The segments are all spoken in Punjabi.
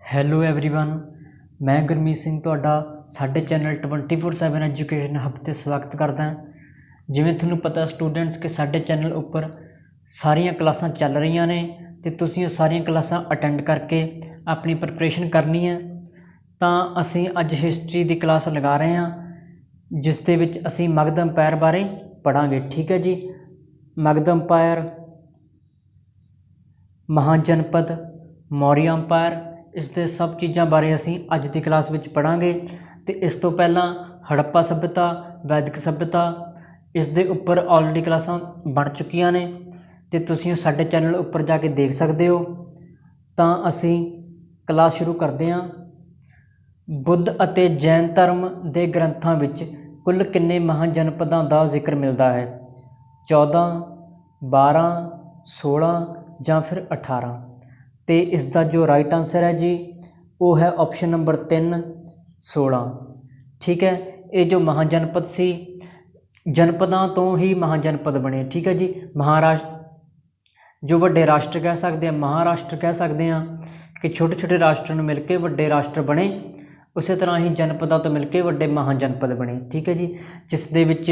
ਹੈਲੋ एवरीवन, मैं गुरमीत ਸਿੰਘ ਤੁਹਾਡਾ ਸਾਡੇ ਚੈਨਲ 24/7 ਐਜੂਕੇਸ਼ਨ ਹੱਬ ਤੇ ਸਵਾਗਤ ਕਰਦਾ ਹਾਂ। ਜਿਵੇਂ ਤੁਹਾਨੂੰ ਪਤਾ ਸਟੂਡੈਂਟਸ ਕਿ ਸਾਡੇ ਚੈਨਲ ਉੱਪਰ ਸਾਰੀਆਂ ਕਲਾਸਾਂ ਚੱਲ ਰਹੀਆਂ ਨੇ ਤੇ ਤੁਸੀਂ ਉਹ ਸਾਰੀਆਂ ਕਲਾਸਾਂ ਅਟੈਂਡ ਕਰਕੇ ਆਪਣੀ ਪ੍ਰੈਪਰੇਸ਼ਨ ਕਰਨੀ ਹੈ। ਤਾਂ ਅਸੀਂ ਅੱਜ ਹਿਸਟਰੀ ਦੀ ਕਲਾਸ ਲਗਾ ਰਹੇ ਹਾਂ ਜਿਸ ਦੇ ਵਿੱਚ ਅਸੀਂ ਮਗਧ ਅੰਪਾਇਰ ਬਾਰੇ ਪੜ੍ਹਾਂਗੇ। ਠੀਕ ਹੈ ਜੀ। ਮਗਧ ਅੰਪਾਇਰ, ਮਹਾਜਨਪਦ, ਮੌਰੀਆ ਅੰਪਾਇਰ, ਇਸ ਦੇ ਸਭ ਚੀਜ਼ਾਂ ਬਾਰੇ ਅਸੀਂ ਅੱਜ ਦੀ ਕਲਾਸ ਵਿੱਚ ਪੜ੍ਹਾਂਗੇ। ਅਤੇ ਇਸ ਤੋਂ ਪਹਿਲਾਂ ਹੜੱਪਾ ਸੱਭਿਅਤਾ, ਵੈਦਿਕ ਸੱਭਿਅਤਾ, ਇਸ ਦੇ ਉੱਪਰ ਆਲਰੇਡੀ ਕਲਾਸਾਂ ਬਣ ਚੁੱਕੀਆਂ ਨੇ ਅਤੇ ਤੁਸੀਂ ਉਹ ਸਾਡੇ ਚੈਨਲ ਉੱਪਰ ਜਾ ਕੇ ਦੇਖ ਸਕਦੇ ਹੋ। ਤਾਂ ਅਸੀਂ ਕਲਾਸ ਸ਼ੁਰੂ ਕਰਦੇ ਹਾਂ। ਬੁੱਧ ਅਤੇ ਜੈਨ ਧਰਮ ਦੇ ਗ੍ਰੰਥਾਂ ਵਿੱਚ ਕੁੱਲ ਕਿੰਨੇ ਮਹਾਜਨਪਦਾਂ ਦਾ ਜ਼ਿਕਰ ਮਿਲਦਾ ਹੈ? 14, 12, 16 ਜਾਂ ਫਿਰ 18। ਅਤੇ ਇਸ ਦਾ ਜੋ ਰਾਈਟ ਆਨਸਰ ਹੈ ਜੀ ਉਹ ਹੈ ਆਪਸ਼ਨ ਨੰਬਰ 3, 16। ਠੀਕ ਹੈ। ਇਹ ਜੋ ਮਹਾਜਨਪਦ ਸੀ, ਜਨਪਦਾਂ ਤੋਂ ਹੀ ਮਹਾਜਨਪਦ ਬਣੇ। ਠੀਕ ਹੈ ਜੀ। ਜੋ ਵੱਡੇ ਰਾਸ਼ਟਰ ਕਹਿ ਸਕਦੇ ਹਾਂ, ਮਹਾਰਾਸ਼ਟਰ ਕਹਿ ਸਕਦੇ ਹਾਂ ਕਿ ਛੋਟੇ ਛੋਟੇ ਰਾਸ਼ਟਰਾਂ ਨੂੰ ਮਿਲ ਕੇ ਵੱਡੇ ਰਾਸ਼ਟਰ ਬਣੇ, ਉਸੇ ਤਰ੍ਹਾਂ ਹੀ ਜਨਪਦਾਂ ਤੋਂ ਮਿਲ ਕੇ ਵੱਡੇ ਮਹਾਜਨਪਦ ਬਣੇ। ਠੀਕ ਹੈ ਜੀ। ਜਿਸ ਦੇ ਵਿੱਚ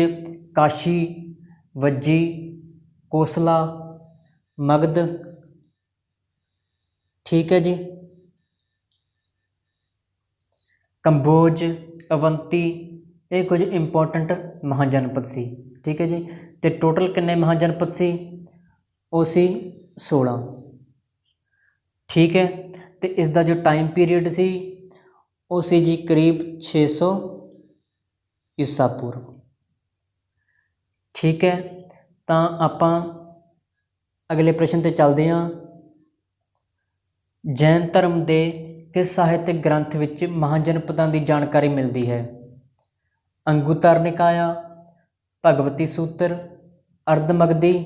ਕਾਸ਼ੀ, ਵੱਜੀ, ਕੋਸਲਾ, ਮਗਧ, ਠੀਕ ਹੈ ਜੀ, ਕੰਬੋਜ, ਅਵੰਤੀ, ਇਹ ਕੁਝ ਇੰਪੋਰਟੈਂਟ ਮਹਾਜਨਪਦ ਸੀ। ਠੀਕ ਹੈ ਜੀ। ਅਤੇ ਟੋਟਲ ਕਿੰਨੇ ਮਹਾਜਨਪਦ ਸੀ? ਉਹ ਸੀ 16। ਠੀਕ ਹੈ। ਅਤੇ ਇਸ ਦਾ ਜੋ ਟਾਈਮ ਪੀਰੀਅਡ ਸੀ ਉਹ ਸੀ ਜੀ ਕਰੀਬ 600 ਈਸਾ ਪੂਰਵ। ਠੀਕ ਹੈ। ਤਾਂ ਆਪਾਂ ਅਗਲੇ ਪ੍ਰਸ਼ਨ 'ਤੇ ਚੱਲਦੇ ਹਾਂ। ਜੈਨ ਧਰਮ ਦੇ ਕਿਸ ਸਾਹਿਤਕ ਗ੍ਰੰਥ ਵਿੱਚ ਮਹਾਜਨਪਦਾਂ ਦੀ ਜਾਣਕਾਰੀ ਮਿਲਦੀ ਹੈ? ਅੰਗੁਤਰ ਨਿਕਾਇਆ, ਭਗਵਤੀ ਸੂਤਰ, ਅਰਧਮਗਧੀ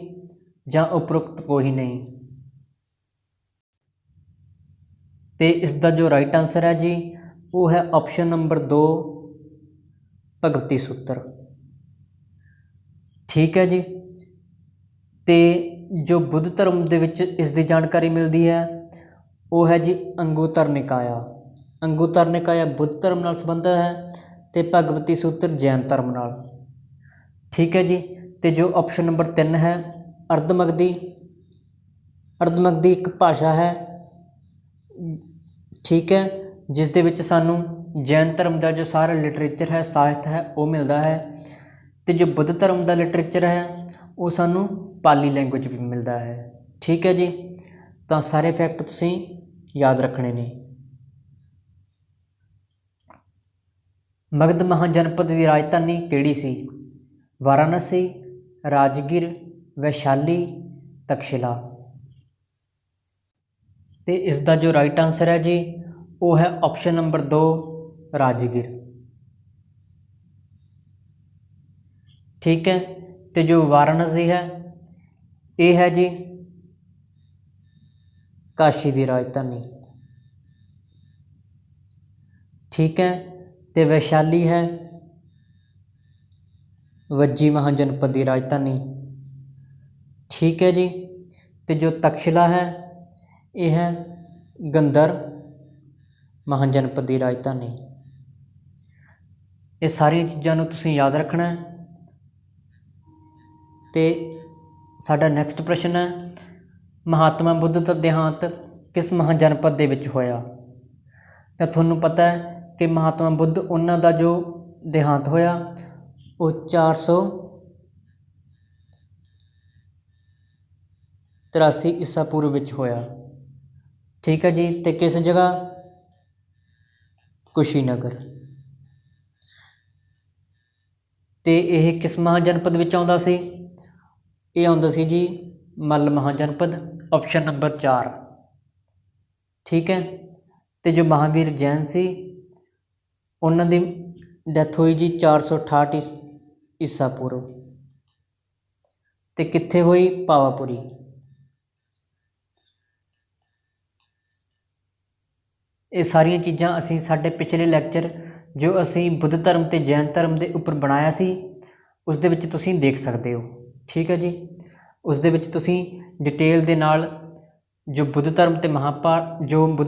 ਜਾਂ ਉਪਰੋਕਤ ਕੋਈ ਨਹੀਂ। ਅਤੇ ਇਸ ਦਾ ਜੋ ਰਾਈਟ ਆਨਸਰ ਹੈ ਜੀ ਉਹ ਹੈ ਆਪਸ਼ਨ ਨੰਬਰ 2, ਭਗਵਤੀ ਸੂਤਰ। ਠੀਕ ਹੈ ਜੀ। ਅਤੇ ਜੋ ਬੁੱਧ ਧਰਮ ਦੇ ਵਿੱਚ ਇਸ ਦੀ ਜਾਣਕਾਰੀ ਮਿਲਦੀ ਹੈ ਉਹ ਹੈ ਜੀ ਅੰਗੁਤਰ ਨਿਕਾਇਆ। ਅੰਗੁਤਰ ਨਿਕਾਇਆ ਬੁੱਧ ਧਰਮ ਨਾਲ ਸੰਬੰਧਿਤ ਹੈ ਅਤੇ ਭਗਵਤੀ ਸੂਤਰ ਜੈਨ ਧਰਮ ਨਾਲ। ਠੀਕ ਹੈ ਜੀ। ਅਤੇ ਜੋ ਆਪਸ਼ਨ ਨੰਬਰ 3 ਹੈ ਅਰਧਮਗਧੀ, ਅਰਧਮਗਧੀ ਇੱਕ ਭਾਸ਼ਾ ਹੈ, ਠੀਕ ਹੈ, ਜਿਸ ਦੇ ਵਿੱਚ ਸਾਨੂੰ ਜੈਨ ਧਰਮ ਦਾ ਜੋ ਸਾਰਾ ਲਿਟਰੇਚਰ ਹੈ, ਸਾਹਿਤ ਹੈ, ਉਹ ਮਿਲਦਾ ਹੈ। ਅਤੇ ਜੋ ਬੁੱਧ ਧਰਮ ਦਾ ਲਿਟਰੇਚਰ ਹੈ ਉਹ ਸਾਨੂੰ ਪਾਲੀ ਲੈਂਗੁਏਜ ਵੀ ਮਿਲਦਾ ਹੈ। ਠੀਕ ਹੈ ਜੀ। ਤਾਂ ਸਾਰੇ ਫੈਕਟ ਤੁਸੀਂ ਯਾਦ ਰੱਖਣੇ ਨੇ। ਮਗਧ ਮਹਾਜਨਪਦ ਦੀ ਰਾਜਧਾਨੀ ਕਿਹੜੀ ਸੀ? ਵਾਰਾਣਸੀ, ਰਾਜਗੀਰ, ਵੈਸ਼ਾਲੀ, ਤਕਸ਼ਿਲਾ। ਅਤੇ ਇਸ ਦਾ ਜੋ ਰਾਈਟ ਆਨਸਰ ਹੈ ਜੀ ਉਹ ਹੈ ਆਪਸ਼ਨ ਨੰਬਰ 2, ਰਾਜਗੀਰ। ਠੀਕ ਹੈ। ਅਤੇ ਜੋ ਵਾਰਾਣਸੀ ਹੈ ਇਹ ਹੈ ਜੀ ਕਾਸ਼ੀ ਦੀ ਰਾਜਧਾਨੀ। ਠੀਕ ਹੈ। ਅਤੇ ਵੈਸ਼ਾਲੀ ਹੈ ਵੱਜੀ ਮਹਾਜਨਪਦ ਦੀ ਰਾਜਧਾਨੀ। ਠੀਕ ਹੈ ਜੀ। ਅਤੇ ਜੋ ਤਕਸ਼ਿਲਾ ਹੈ ਇਹ ਹੈ ਗੰਧਰ ਮਹਾਜਨਪਦ ਦੀ ਰਾਜਧਾਨੀ। ਇਹ ਸਾਰੀਆਂ ਚੀਜ਼ਾਂ ਨੂੰ ਤੁਸੀਂ ਯਾਦ ਰੱਖਣਾ। ਅਤੇ ਸਾਡਾ ਨੈਕਸਟ ਪ੍ਰਸ਼ਨ ਹੈ ਮਹਾਤਮਾ ਬੁੱਧ ਦਾ ਦੇਹਾਂਤ ਕਿਸ ਮਹਾਜਨਪਦ ਦੇ ਵਿੱਚ ਹੋਇਆ? ਤਾਂ ਤੁਹਾਨੂੰ ਪਤਾ ਹੈ ਕਿ ਮਹਾਤਮਾ ਬੁੱਧ ਉਹਨਾਂ ਦਾ ਜੋ ਦੇਹਾਂਤ ਹੋਇਆ ਉਹ 483 ਈਸਾ ਪੂਰਵ ਵਿੱਚ ਹੋਇਆ। ਠੀਕ ਹੈ ਜੀ। ਅਤੇ ਕਿਸ ਜਗ੍ਹਾ? ਕੁਸ਼ੀਨਗਰ। ਅਤੇ ਇਹ ਕਿਸ ਮਹਾਜਨਪਦ ਵਿੱਚ ਆਉਂਦਾ ਸੀ? ਇਹ ਆਉਂਦਾ ਸੀ ਜੀ ਮੱਲ ਮਹਾਜਨਪਦ, ਆਪਸ਼ਨ ਨੰਬਰ 4। ਠੀਕ ਹੈ। ਅਤੇ ਜੋ ਮਹਾਵੀਰ ਜੈਨ ਸੀ ਉਹਨਾਂ ਦੀ ਡੈਥ ਹੋਈ ਜੀ 468 ਈਸਾ ਪੂਰਵ। ਅਤੇ ਕਿੱਥੇ ਹੋਈ? ਪਾਵਾਪੁਰੀ। ਇਹ ਸਾਰੀਆਂ ਚੀਜ਼ਾਂ ਅਸੀਂ ਸਾਡੇ ਪਿਛਲੇ ਲੈਕਚਰ ਜੋ ਅਸੀਂ ਬੁੱਧ ਧਰਮ ਅਤੇ ਜੈਨ ਧਰਮ ਦੇ ਉੱਪਰ ਬਣਾਇਆ ਸੀ ਉਸ ਦੇ ਵਿੱਚ ਤੁਸੀਂ ਦੇਖ ਸਕਦੇ ਹੋ। ਠੀਕ ਹੈ ਜੀ। ਉਸ ਦੇ ਵਿੱਚ ਤੁਸੀਂ ਡਿਟੇਲ ਦੇ ਨਾਲ ਜੋ ਬੁੱਧ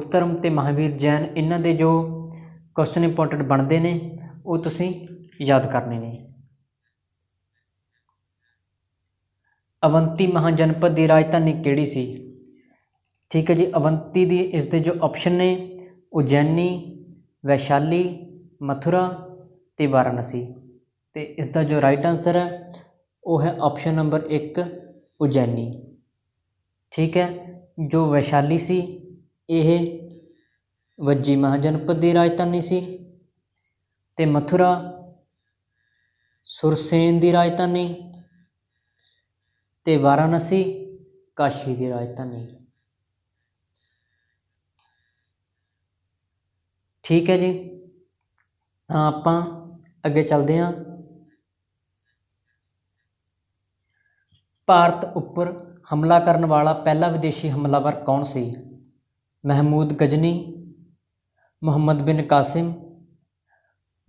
ਧਰਮ ਤੇ ਮਹਾਵੀਰ ਜੈਨ ਇਹਨਾਂ ਦੇ ਜੋ ਕੁਐਸਚਨ ਇੰਪੋਰਟੈਂਟ ਬਣਦੇ ਨੇ ਉਹ ਤੁਸੀਂ ਯਾਦ ਕਰਨੇ ਨੇ। ਅਵੰਤੀ ਮਹਾਜਨਪਦ ਦੀ ਰਾਜਧਾਨੀ ਕਿਹੜੀ ਸੀ? ਠੀਕ ਹੈ ਜੀ, ਅਵੰਤੀ ਦੀ ਇਸ ਦੇ ਜੋ ਆਪਸ਼ਨ ਨੇ ਉਜੈਨੀ, ਵੈਸ਼ਾਲੀ, ਮਥੁਰਾ ਤੇ ਵਾਰਾਣਸੀ। ਤੇ ਇਸ ਦਾ ਜੋ ਰਾਈਟ ਆਨਸਰ ਹੈ ਉਹ ਹੈ ਆਪਸ਼ਨ ਨੰਬਰ 1 ਉਜੈਨੀ। ਠੀਕ ਹੈ, ਜੋ ਵੈਸ਼ਾਲੀ ਸੀ ਇਹ ਵੱਜੀ ਮਹਾਜਨਪਦ ਦੀ ਰਾਜਧਾਨੀ ਸੀ ਤੇ ਮਥੁਰਾ ਸੁਰਸੇਨ ਦੀ ਰਾਜਧਾਨੀ ਤੇ ਵਾਰਾਣਸੀ ਕਾਸ਼ੀ ਦੀ ਰਾਜਧਾਨੀ। ਠੀਕ ਹੈ ਜੀ, ਤਾਂ ਆਪਾਂ ਅੱਗੇ ਚੱਲਦੇ ਹਾਂ। ਭਾਰਤ ਉੱਪਰ ਹਮਲਾ ਕਰਨ ਵਾਲਾ ਪਹਿਲਾ ਵਿਦੇਸ਼ੀ ਹਮਲਾਵਰ ਕੌਣ ਸੀ? ਮਹਿਮੂਦ ਗਜਨੀ, ਮੁਹੰਮਦ ਬਿਨ ਕਾਸਿਮ,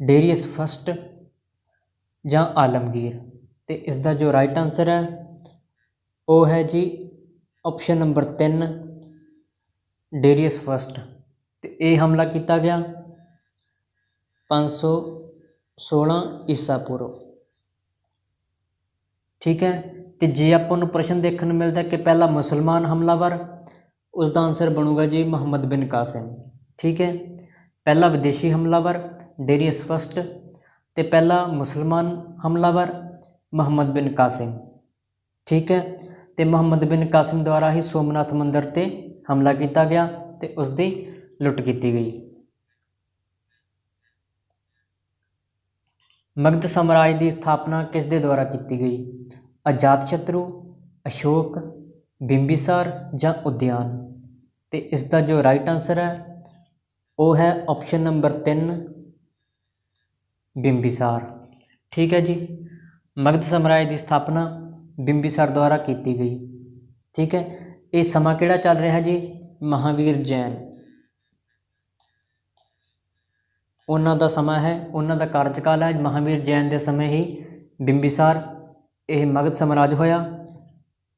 ਡੇਰੀਅਸ ਫਸਟ ਜਾਂ ਆਲਮਗੀਰ। ਤੇ ਇਸ ਦਾ ਜੋ ਰਾਈਟ ਆਨਸਰ ਹੈ ਉਹ ਹੈ ਜੀ ਆਪਸ਼ਨ ਨੰਬਰ 3 ਡੇਰੀਅਸ ਫਸਟ। ਤੇ ਇਹ ਹਮਲਾ ਕੀਤਾ ਗਿਆ 516 ਈਸਾ ਪੂਰਵ। ਠੀਕ ਹੈ, ਤੇ ਜੇ ਆਪਾਂ ਨੂੰ ਪ੍ਰਸ਼ਨ ਦੇਖਣ ਨੂੰ ਮਿਲਦਾ ਕਿ ਪਹਿਲਾ ਮੁਸਲਮਾਨ ਹਮਲਾਵਰ, ਉਸ ਦਾ ਆਨਸਰ ਬਣੂਗਾ ਜੀ ਮੁਹੰਮਦ ਬਿਨ ਕਾਸਿਮ। ਠੀਕ ਹੈ, ਪਹਿਲਾ ਵਿਦੇਸ਼ੀ ਹਮਲਾਵਰ ਡੇਰੀਅਸ ਫਸਟ ਤੇ ਪਹਿਲਾ ਮੁਸਲਮਾਨ ਹਮਲਾਵਰ ਮੁਹੰਮਦ ਬਿਨ ਕਾਸਿਮ। ਠੀਕ ਹੈ, ਤੇ ਮੁਹੰਮਦ ਬਿਨ ਕਾਸਿਮ ਦੁਆਰਾ ਹੀ ਸੋਮਨਾਥ ਮੰਦਰ ਤੇ ਹਮਲਾ ਕੀਤਾ ਗਿਆ ਤੇ ਉਸ ਦੀ ਲੁੱਟ ਕੀਤੀ ਗਈ। ਮਗਧ ਸਾਮਰਾਜ ਦੀ ਸਥਾਪਨਾ ਕਿਸ ਦੇ ਦੁਆਰਾ ਕੀਤੀ ਗਈ? ਅਜਾਤ ਸ਼ਤਰੂ, ਅਸ਼ੋਕ, ਬਿੰਬੀਸਾਰ ਜਾਂ ਉਦਿਆਨ। ਤੇ ਇਸ ਦਾ ਜੋ ਰਾਈਟ ਆਨਸਰ ਹੈ ਉਹ ਹੈ ਆਪਸ਼ਨ ਨੰਬਰ 3 ਬਿੰਬੀਸਾਰ। ਠੀਕ ਹੈ ਜੀ, ਮਗਧ ਸਾਮਰਾਜ ਦੀ ਸਥਾਪਨਾ ਬਿੰਬੀਸਾਰ ਦੁਆਰਾ ਕੀਤੀ ਗਈ। ਠੀਕ ਹੈ, ਇਹ ਸਮਾਂ ਕਿਹੜਾ ਚੱਲ ਰਿਹਾ ਜੀ? ਮਹਾਵੀਰ ਜੈਨ, ਉਹਨਾਂ ਦਾ ਸਮਾਂ ਹੈ, ਉਹਨਾਂ ਦਾ ਕਾਰਜਕਾਲ ਹੈ। ਮਹਾਵੀਰ ਜੈਨ ਦੇ ਸਮੇਂ ਹੀ ਬਿੰਬੀਸਾਰ ਇਹ ਮਗਧ ਸਾਮਰਾਜ ਹੋਇਆ।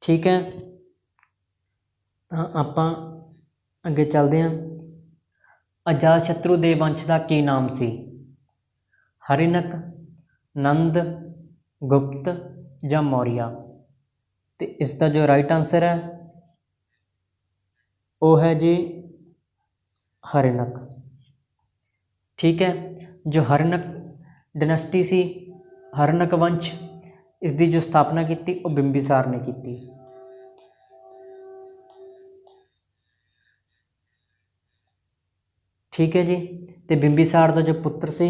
ਠੀਕ ਹੈ, ਤਾਂ ਆਪਾਂ ਅੱਗੇ ਚੱਲਦੇ ਹਾਂ। ਅਜਾਤ ਸ਼ਤਰੂ ਦੇ ਵੰਸ਼ ਦਾ ਕੀ ਨਾਮ ਸੀ? ਹਰਿਨਕ, ਨੰਦ, ਗੁਪਤ ਜਾਂ ਮੌਰੀਆ। ਤੇ ਇਸ ਦਾ ਜੋ ਰਾਈਟ ਆਨਸਰ ਹੈ ਉਹ ਹੈ ਜੀ ਹਰਿਨਕ। ਠੀਕ ਹੈ, ਜੋ ਹਰਿਨਕ ਡਾਇਨੈਸਟੀ ਸੀ, ਹਰਿਨਕ ਵੰਸ਼, ਇਸ ਦੀ ਜੋ ਸਥਾਪਨਾ ਕੀਤੀ ਉਹ ਬਿੰਬੀਸਾਰ ਨੇ ਕੀਤੀ। ਠੀਕ ਹੈ ਜੀ, ਤੇ ਬਿੰਬੀਸਾਰ ਦਾ ਜੋ ਪੁੱਤਰ ਸੀ